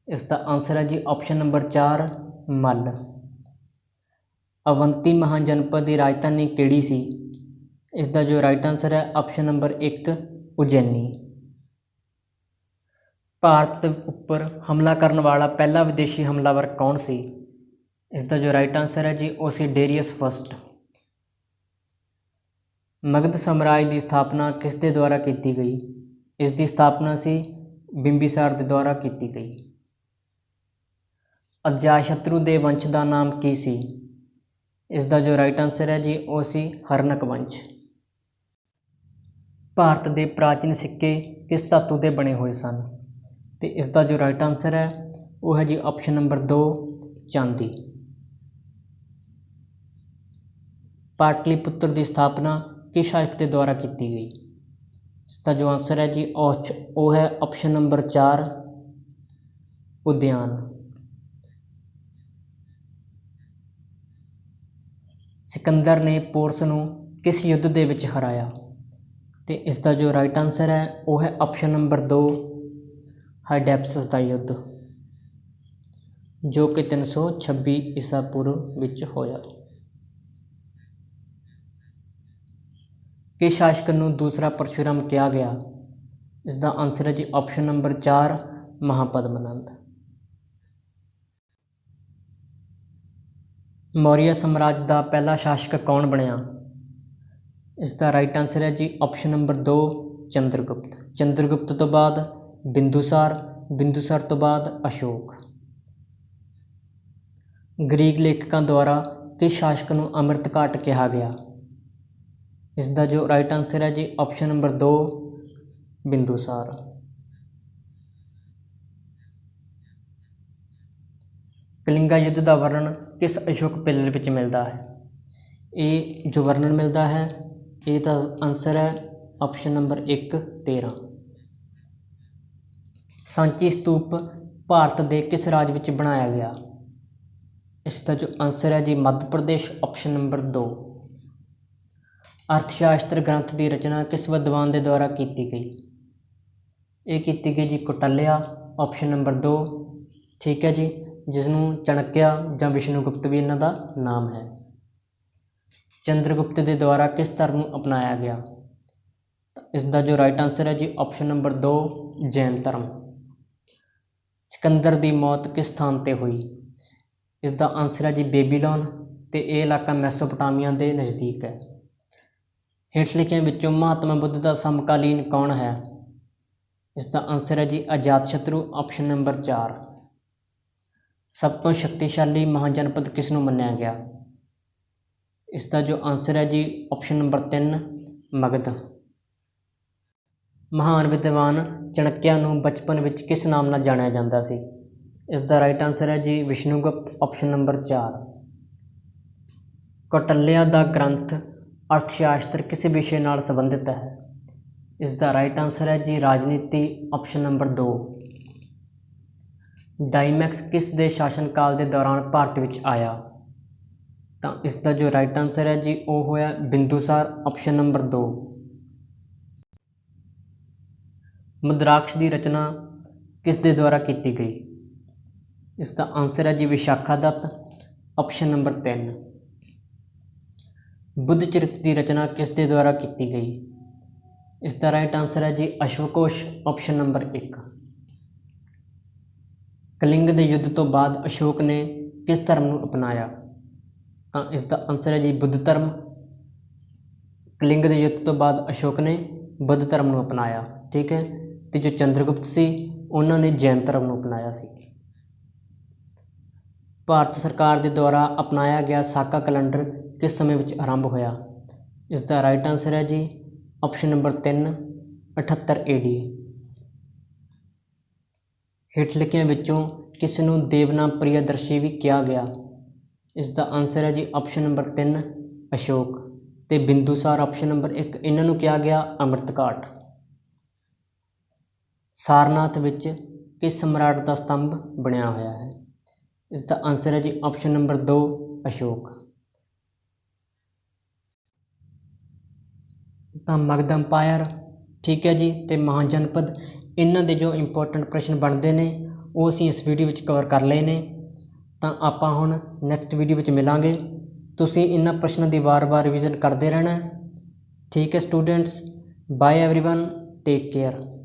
ਇਸ ਦਾ ਆਨਸਰ ਹੈ ਜੀ ਆਪਸ਼ਨ ਨੰਬਰ 4 ਮੱਲ। ਅਵੰਤੀ ਮਹਾਜਨਪਦ ਦੀ ਰਾਜਧਾਨੀ ਕਿਹੜੀ ਸੀ? ਇਸ ਦਾ ਜੋ ਰਾਈਟ ਆਨਸਰ ਹੈ ਆਪਸ਼ਨ ਨੰਬਰ 1 ਉਜੈਨੀ। ਭਾਰਤ ਉੱਪਰ ਹਮਲਾ ਕਰਨ ਵਾਲਾ ਪਹਿਲਾ ਵਿਦੇਸ਼ੀ ਹਮਲਾਵਰ ਕੌਣ ਸੀ? ਇਸ ਦਾ ਜੋ ਰਾਈਟ ਆਨਸਰ ਹੈ ਜੀ ਉਹ ਸੀ ਡੇਰੀਅਸ ਫਸਟ। ਮਗਧ ਸਾਮਰਾਜ ਦੀ ਸਥਾਪਨਾ ਕਿਸ ਦੇ ਦੁਆਰਾ ਕੀਤੀ ਗਈ? ਇਸ ਦੀ ਸਥਾਪਨਾ ਸੀ ਬਿੰਬੀਸਾਰ ਦੇ ਦੁਆਰਾ ਕੀਤੀ ਗਈ। ਅਜਾਤਸ਼ਤਰੂ ਦੇ ਵੰਸ਼ ਦਾ ਨਾਮ ਕੀ ਸੀ? ਇਸ ਦਾ ਜੋ ਰਾਈਟ ਆਨਸਰ ਹੈ ਜੀ ਉਹ ਸੀ ਹਰਨਕ ਵੰਸ਼। ਭਾਰਤ ਦੇ ਪ੍ਰਾਚੀਨ ਸਿੱਕੇ ਕਿਸ ਧਾਤੂ ਦੇ ਬਣੇ ਹੋਏ ਸਨ? ਤੇ ਇਸ ਦਾ ਜੋ ਰਾਈਟ ਆਨਸਰ ਹੈ ਉਹ ਹੈ ਜੀ ਆਪਸ਼ਨ ਨੰਬਰ 2 ਚਾਂਦੀ। ਪਾਟਲੀਪੁੱਤਰ ਦੀ ਸਥਾਪਨਾ ਕਿਸ ਸ਼ਾਸਕ ਦੇ ਦੁਆਰਾ ਕੀਤੀ ਗਈ? ਇਸ ਦਾ ਜੋ ਆਨਸਰ ਹੈ ਜੀ ਉਹ ਹੈ ਆਪਸ਼ਨ ਨੰਬਰ 4 ਉਦਿਆਨ। ਸਿਕੰਦਰ ਨੇ ਪੋਰਸ ਨੂੰ ਕਿਸ ਯੁੱਧ ਦੇ ਵਿੱਚ ਹਰਾਇਆ? ਤੇ ਇਸ ਦਾ ਜੋ ਰਾਈਟ ਆਨਸਰ ਹੈ ਉਹ ਹੈ ਆਪਸ਼ਨ ਨੰਬਰ 2 ਹਾਈਡੈਪਸਸ ਦਾ ਯੁੱਧ, ਜੋ ਕਿ 326 ਈਸਾ ਪੂਰਵ ਵਿੱਚ ਹੋਇਆ। ਕਿਸ ਸ਼ਾਸਕ ਨੂੰ ਦੂਸਰਾ ਪਰਸ਼ੁਰਾਮ ਕਿਹਾ ਗਿਆ? ਇਸ ਦਾ ਆਨਸਰ ਹੈ ਜੀ ਆਪਸ਼ਨ ਨੰਬਰ 4 ਮਹਾਪਦਮਨੰਦ। ਮੌਰੀਆ ਸਾਮਰਾਜ ਦਾ ਪਹਿਲਾ ਸ਼ਾਸਕ ਕੌਣ ਬਣਿਆ? ਇਸ ਦਾ ਰਾਈਟ ਆਨਸਰ ਹੈ ਜੀ ਆਪਸ਼ਨ ਨੰਬਰ 2 ਚੰਦਰਗੁਪਤ। ਚੰਦਰਗੁਪਤ ਤੋਂ ਬਾਅਦ ਬਿੰਦੂਸਾਰ, ਬਿੰਦੂਸਾਰ ਤੋਂ ਬਾਅਦ ਅਸ਼ੋਕ। ਗ੍ਰੀਕ ਲੇਖਕਾਂ ਦੁਆਰਾ ਕਿਸ ਸ਼ਾਸਕ ਨੂੰ ਅੰਮ੍ਰਿਤ ਘਾਟ ਕਿਹਾ ਗਿਆ? ਇਸ ਦਾ ਜੋ ਰਾਈਟ ਆਨਸਰ ਹੈ ਜੀ ਆਪਸ਼ਨ ਨੰਬਰ 2 ਬਿੰਦੂਸਾਰ। ਕਲਿੰਗਾ ਯੁੱਧ ਦਾ ਵਰਣਨ ਕਿਸ ਅਸ਼ੋਕ ਪਿਲਰ ਵਿੱਚ ਮਿਲਦਾ ਹੈ? ਇਹ ਜੋ ਵਰਣਨ ਮਿਲਦਾ ਹੈ ਇਹਦਾ ਆਨਸਰ ਹੈ ਆਪਸ਼ਨ ਨੰਬਰ 1 13। ਸਾਂਚੀ ਸਤੂਪ ਭਾਰਤ ਦੇ ਕਿਸ ਰਾਜ ਵਿੱਚ ਬਣਾਇਆ ਗਿਆ? ਇਸ ਦਾ ਜੋ ਆਨਸਰ ਹੈ ਜੀ ਮੱਧ ਪ੍ਰਦੇਸ਼, ਆਪਸ਼ਨ ਨੰਬਰ 2। ਅਰਥ ਸ਼ਾਸਤਰ ਗ੍ਰੰਥ ਦੀ ਰਚਨਾ ਕਿਸ ਵਿਦਵਾਨ ਦੇ ਦੁਆਰਾ ਕੀਤੀ ਗਈ? ਇਹ ਕੀਤੀ ਗਈ ਜੀ ਕੌਟਲਿਆ, ਆਪਸ਼ਨ ਨੰਬਰ 2। ਠੀਕ ਹੈ ਜੀ, ਜਿਸ ਨੂੰ ਚਾਣਕਿਆ ਜਾਂ ਵਿਸ਼ਨੂਗੁਪਤ ਵੀ ਇਹਨਾਂ ਦਾ ਨਾਮ ਹੈ। ਚੰਦਰਗੁਪਤ ਦੇ ਦੁਆਰਾ ਕਿਸ ਧਰਮ ਨੂੰ ਅਪਣਾਇਆ ਗਿਆ? ਇਸ ਦਾ ਜੋ ਰਾਈਟ ਆਨਸਰ ਹੈ ਜੀ ਆਪਸ਼ਨ ਨੰਬਰ 2 ਜੈਨ ਧਰਮ। ਸਿਕੰਦਰ ਦੀ ਮੌਤ ਕਿਸ ਸਥਾਨ 'ਤੇ ਹੋਈ? ਇਸ ਦਾ ਆਨਸਰ ਹੈ ਜੀ ਬੇਬੀਲੋਨ, ਤੇ ਇਹ ਇਲਾਕਾ ਮੈਸੋਪੋਟਾਮੀਆ ਦੇ ਨਜ਼ਦੀਕ ਹੈ। ਹੇਠ ਲਿਖਿਆਂ ਵਿੱਚੋਂ ਮਹਾਤਮਾ ਬੁੱਧ ਦਾ ਸਮਕਾਲੀਨ ਕੌਣ ਹੈ? ਇਸ ਦਾ ਆਨਸਰ ਹੈ ਜੀ ਅਜਾਤਸ਼ਤਰੂ, ਆਪਸ਼ਨ ਨੰਬਰ 4। ਸਭ ਤੋਂ ਸ਼ਕਤੀਸ਼ਾਲੀ ਮਹਾਜਨਪਦ ਕਿਸ ਨੂੰ ਮੰਨਿਆ ਗਿਆ? ਇਸ ਦਾ ਜੋ ਆਨਸਰ ਹੈ ਜੀ ਆਪਸ਼ਨ ਨੰਬਰ 3 ਮਗਧ। ਮਹਾਨ ਵਿਦਵਾਨ ਚਾਣਕਿਆ ਨੂੰ ਬਚਪਨ ਵਿੱਚ ਕਿਸ ਨਾਮ ਨਾਲ ਜਾਣਿਆ ਜਾਂਦਾ ਸੀ? ਇਸ ਦਾ ਰਾਈਟ ਆਨਸਰ ਹੈ ਜੀ ਵਿਸ਼ਨੂਗੁਪਤ, ਆਪਸ਼ਨ ਨੰਬਰ 4। ਕੌਟਲਿਆ ਦਾ ਗ੍ਰੰਥ ਅਰਥ ਸ਼ਾਸਤਰ ਕਿਸ ਵਿਸ਼ੇ ਨਾਲ ਸੰਬੰਧਿਤ ਹੈ? ਇਸ ਦਾ ਰਾਈਟ ਆਨਸਰ ਹੈ ਜੀ ਰਾਜਨੀਤੀ, ਆਪਸ਼ਨ ਨੰਬਰ 2। ਡਾਈਮੈਕਸ ਕਿਸ ਦੇ ਸ਼ਾਸਨ ਕਾਲ ਦੇ ਦੌਰਾਨ ਭਾਰਤ ਵਿੱਚ ਆਇਆ? ਤਾਂ ਇਸ ਦਾ ਜੋ ਰਾਈਟ ਆਨਸਰ ਹੈ ਜੀ ਉਹ ਹੋਇਆ ਬਿੰਦੂਸਾਰ, ਆਪਸ਼ਨ ਨੰਬਰ 2। ਮੁਦਰਾਕਸ਼ ਦੀ ਰਚਨਾ ਕਿਸ ਦੇ ਦੁਆਰਾ ਕੀਤੀ ਗਈ? ਇਸ ਦਾ ਆਨਸਰ ਹੈ ਜੀ ਵਿਸ਼ਾਖਾਦੱਤ, ਆਪਸ਼ਨ ਨੰਬਰ 3। ਬੁੱਧ ਚਰਿਤ ਦੀ ਰਚਨਾ ਕਿਸ ਦੇ ਦੁਆਰਾ ਕੀਤੀ ਗਈ? ਇਸ ਦਾ ਰਾਈਟ ਆਨਸਰ ਹੈ ਜੀ ਅਸ਼ਵਕੋਸ਼, ਆਪਸ਼ਨ ਨੰਬਰ 1। ਕਲਿੰਗ ਦੇ ਯੁੱਧ ਤੋਂ ਬਾਅਦ ਅਸ਼ੋਕ ਨੇ ਕਿਸ ਧਰਮ ਨੂੰ ਅਪਣਾਇਆ? ਤਾਂ ਇਸ ਦਾ ਆਨਸਰ ਹੈ ਜੀ ਬੁੱਧ ਧਰਮ। ਕਲਿੰਗ ਦੇ ਯੁੱਧ ਤੋਂ ਬਾਅਦ ਅਸ਼ੋਕ ਨੇ ਬੁੱਧ ਧਰਮ ਨੂੰ ਅਪਣਾਇਆ। ਠੀਕ ਹੈ, ਤੇ ਜੋ ਚੰਦਰਗੁਪਤ ਸੀ ਉਹਨਾਂ ਨੇ ਜੈਨ ਧਰਮ ਨੂੰ ਅਪਣਾਇਆ ਸੀ। ਭਾਰਤ ਸਰਕਾਰ ਦੇ ਦੁਆਰਾ ਅਪਣਾਇਆ ਗਿਆ ਸਾਕਾ ਕੈਲੰਡਰ ਕਿਸ ਸਮੇਂ ਵਿੱਚ ਆਰੰਭ ਹੋਇਆ? ਇਸ ਦਾ ਰਾਈਟ ਆਨਸਰ ਹੈ ਜੀ ਆਪਸ਼ਨ ਨੰਬਰ 3 78 AD। ਹੇਠ ਲਿਖਿਆਂ ਵਿੱਚੋਂ ਕਿਸ ਨੂੰ ਦੇਵਨਾਮ ਪ੍ਰਿਯਦਰਸ਼ੀ ਵੀ ਕਿਹਾ ਗਿਆ? ਇਸ ਦਾ ਆਨਸਰ ਹੈ ਜੀ ਆਪਸ਼ਨ ਨੰਬਰ 3 ਅਸ਼ੋਕ ਤੇ ਬਿੰਦੂਸਾਰ ਆਪਸ਼ਨ ਨੰਬਰ 1 ਇਹਨਾਂ ਨੂੰ ਕਿਹਾ ਗਿਆ ਅੰਮ੍ਰਿਤ ਘਾਟ। ਸਾਰਨਾਥ ਵਿੱਚ ਕਿਸ ਸਮਰਾਟ ਦਾ ਸਤੰਭ ਬਣਿਆ ਹੋਇਆ ਹੈ? ਇਸ ਦਾ ਆਨਸਰ ਹੈ ਜੀ ਆਪਸ਼ਨ ਨੰਬਰ 2 ਅਸ਼ੋਕ। ਤਾਂ ਮਗਧ ਅੰਪਾਇਰ, ਠੀਕ ਹੈ ਜੀ, ਤੇ ਮਹਾਜਨਪਦ, ਇਹਨਾਂ ਦੇ ਜੋ ਇੰਪੋਰਟੈਂਟ ਪ੍ਰਸ਼ਨ ਬਣਦੇ ਨੇ ਉਹ ਅਸੀਂ ਇਸ ਵੀਡੀਓ ਵਿੱਚ ਕਵਰ ਕਰ ਲਏ ਨੇ। ਤਾਂ ਆਪਾਂ ਹੁਣ ਨੈਕਸਟ ਵੀਡੀਓ ਵਿੱਚ ਮਿਲਾਂਗੇ। ਤੁਸੀਂ ਇਹਨਾਂ ਪ੍ਰਸ਼ਨਾਂ ਦੀ ਵਾਰ-ਵਾਰ ਰਿਵੀਜ਼ਨ ਕਰਦੇ ਰਹਿਣਾ। ਠੀਕ ਹੈ students, bye everyone, take care.